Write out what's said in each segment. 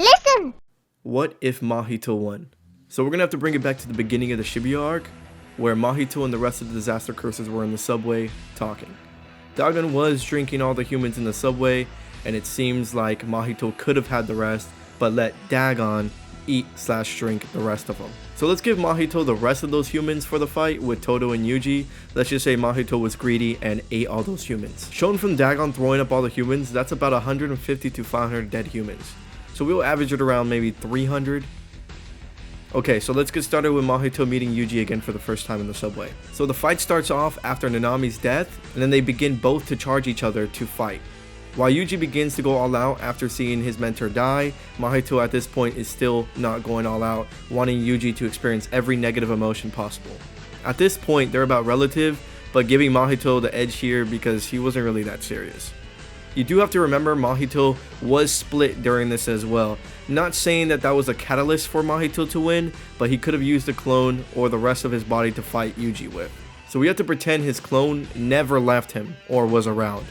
Listen! What if Mahito won? So we're gonna have to bring it back to the beginning of the Shibuya arc, where Mahito and the rest of the disaster curses were in the subway talking. Dagon was drinking all the humans in the subway, and it seems like Mahito could have had the rest, but let Dagon eat/drink the rest of them. So let's give Mahito the rest of those humans for the fight with Todo and Yuji. Let's just say Mahito was greedy and ate all those humans. Shown from Dagon throwing up all the humans, that's about 150 to 500 dead humans. So we'll average it around maybe 300. Okay, so let's get started with Mahito meeting Yuji again for the first time in the subway. So the fight starts off after Nanami's death, and then they begin both to charge each other to fight. While Yuji begins to go all out after seeing his mentor die, Mahito at this point is still not going all out, wanting Yuji to experience every negative emotion possible. At this point, they're about relative, but giving Mahito the edge here because he wasn't really that serious. You do have to remember Mahito was split during this as well. Not saying that was a catalyst for Mahito to win, but he could have used the clone or the rest of his body to fight Yuji with. So we have to pretend his clone never left him or was around.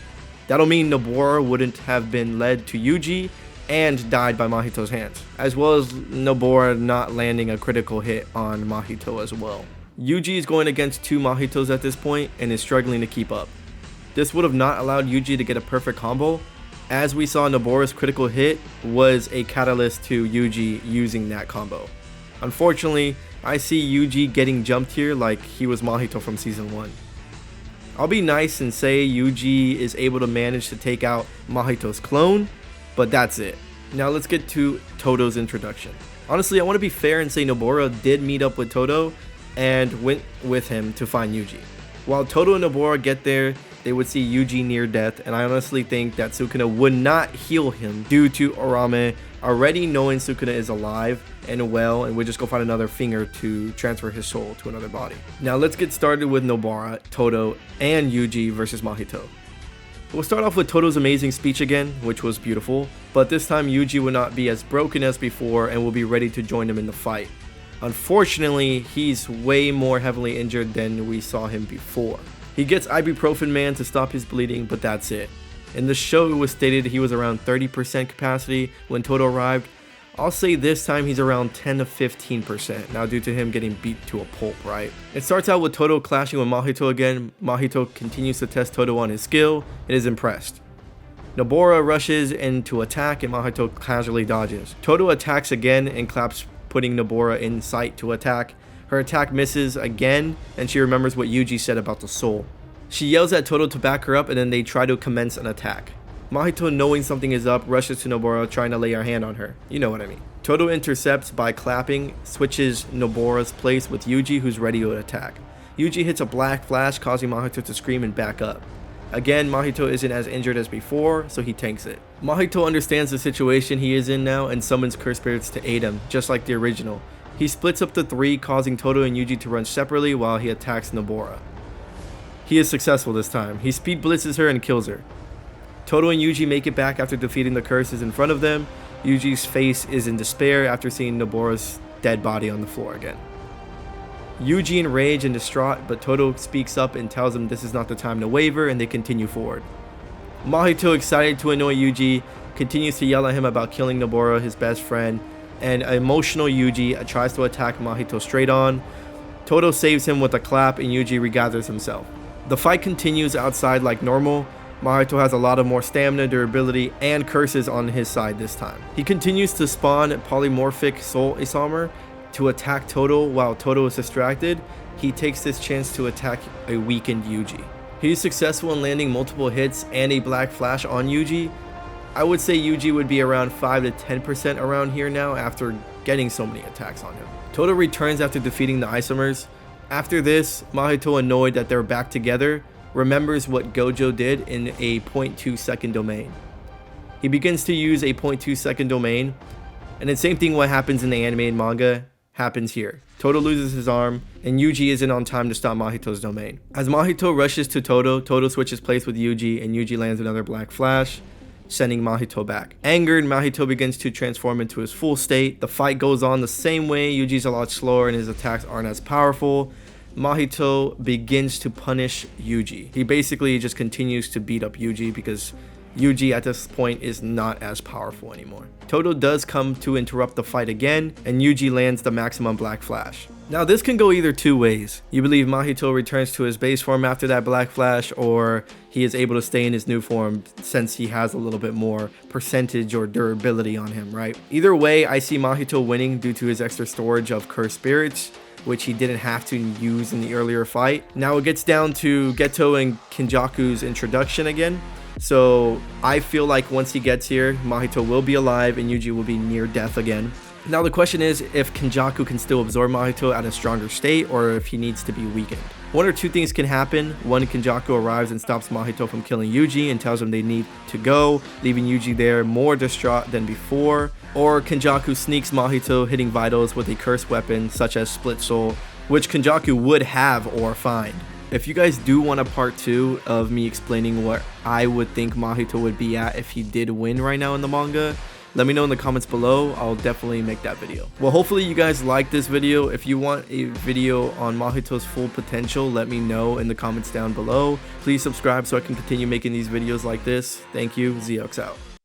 That'll mean Nobara wouldn't have been led to Yuji and died by Mahito's hands, as well as Nobara not landing a critical hit on Mahito as well. Yuji is going against two Mahitos at this point and is struggling to keep up. This would have not allowed Yuji to get a perfect combo. As we saw, Nobara's critical hit was a catalyst to Yuji using that combo. Unfortunately, I see Yuji getting jumped here like he was Mahito from season 1. I'll be nice and say Yuji is able to manage to take out Mahito's clone, but that's it. Now let's get to Todo's introduction. Honestly, I want to be fair and say Nobara did meet up with Todo and went with him to find Yuji. While Todo and Nobara get there, they would see Yuji near death, and I honestly think that Sukuna would not heal him due to Arame already knowing Sukuna is alive and well, and would just go find another finger to transfer his soul to another body. Now let's get started with Nobara, Todo, and Yuji versus Mahito. We'll start off with Todo's amazing speech again, which was beautiful, but this time Yuji will not be as broken as before and will be ready to join him in the fight. Unfortunately, he's way more heavily injured than we saw him before. He gets Ibuprofen Man to stop his bleeding, but that's it. In the show, it was stated he was around 30% capacity when Todo arrived. I'll say this time he's around 10 to 15%, now due to him getting beat to a pulp, right? It starts out with Todo clashing with Mahito again. Mahito continues to test Todo on his skill and is impressed. Nobara rushes in to attack and Mahito casually dodges. Todo attacks again and claps, putting Nobara in sight to attack. Her attack misses again, and she remembers what Yuji said about the soul. She yells at Todo to back her up, and then they try to commence an attack. Mahito, knowing something is up, rushes to Nobara, trying to lay her hand on her. You know what I mean. Todo intercepts by clapping, switches Nobara's place with Yuji, who's ready to attack. Yuji hits a black flash, causing Mahito to scream and back up. Again, Mahito isn't as injured as before, so he tanks it. Mahito understands the situation he is in now and summons curse spirits to aid him, just like the original. He splits up the three, causing Todo and Yuji to run separately while he attacks Nobara. He is successful this time. He speed blitzes her and kills her. Todo and Yuji make it back after defeating the curses in front of them. Yuji's face is in despair after seeing Nobara's dead body on the floor again. Yuji enraged and distraught, but Todo speaks up and tells him this is not the time to waver, and they continue forward. Mahito, excited to annoy Yuji, continues to yell at him about killing Nobara, his best friend, and emotional Yuji tries to attack Mahito straight on. Todo saves him with a clap and Yuji regathers himself. The fight continues outside like normal. Mahito has a lot of more stamina, durability, and curses on his side this time. He continues to spawn polymorphic Soul Isamer to attack Todo while Todo is distracted. He takes this chance to attack a weakened Yuji. He's successful in landing multiple hits and a black flash on Yuji. I would say Yuji would be around 5 to 10% around here now after getting so many attacks on him. Todo returns after defeating the Isomers. After this, Mahito, annoyed that they're back together, remembers what Gojo did in a 0.2 second domain. He begins to use a 0.2 second domain, and the same thing what happens in the animated manga happens here. Todo loses his arm, and Yuji isn't on time to stop Mahito's domain. As Mahito rushes to Todo, Todo switches place with Yuji, and Yuji lands another black flash, sending Mahito back. Angered, Mahito begins to transform into his full state. The fight goes on the same way. Yuji's a lot slower and his attacks aren't as powerful. Mahito begins to punish Yuji. He basically just continues to beat up Yuji because Yuji at this point is not as powerful anymore. Todo does come to interrupt the fight again, and Yuji lands the maximum Black Flash. Now this can go either two ways. You believe Mahito returns to his base form after that Black Flash, or he is able to stay in his new form since he has a little bit more percentage or durability on him, right? Either way, I see Mahito winning due to his extra storage of cursed spirits, which he didn't have to use in the earlier fight. Now it gets down to Geto and Kenjaku's introduction again. So I feel like once he gets here, Mahito will be alive and Yuji will be near death again. Now the question is if Kenjaku can still absorb Mahito at a stronger state or if he needs to be weakened. One or two things can happen. One, Kenjaku arrives and stops Mahito from killing Yuji and tells him they need to go, leaving Yuji there more distraught than before. Or Kenjaku sneaks Mahito, hitting vitals with a cursed weapon such as Split Soul, which Kenjaku would have or find. If you guys do want a part 2 of me explaining what I would think Mahito would be at if he did win right now in the manga, let me know in the comments below. I'll definitely make that video. Well, hopefully you guys like this video. If you want a video on Mahito's full potential, let me know in the comments down below. Please subscribe so I can continue making these videos like this. Thank you. Xzeoxe out.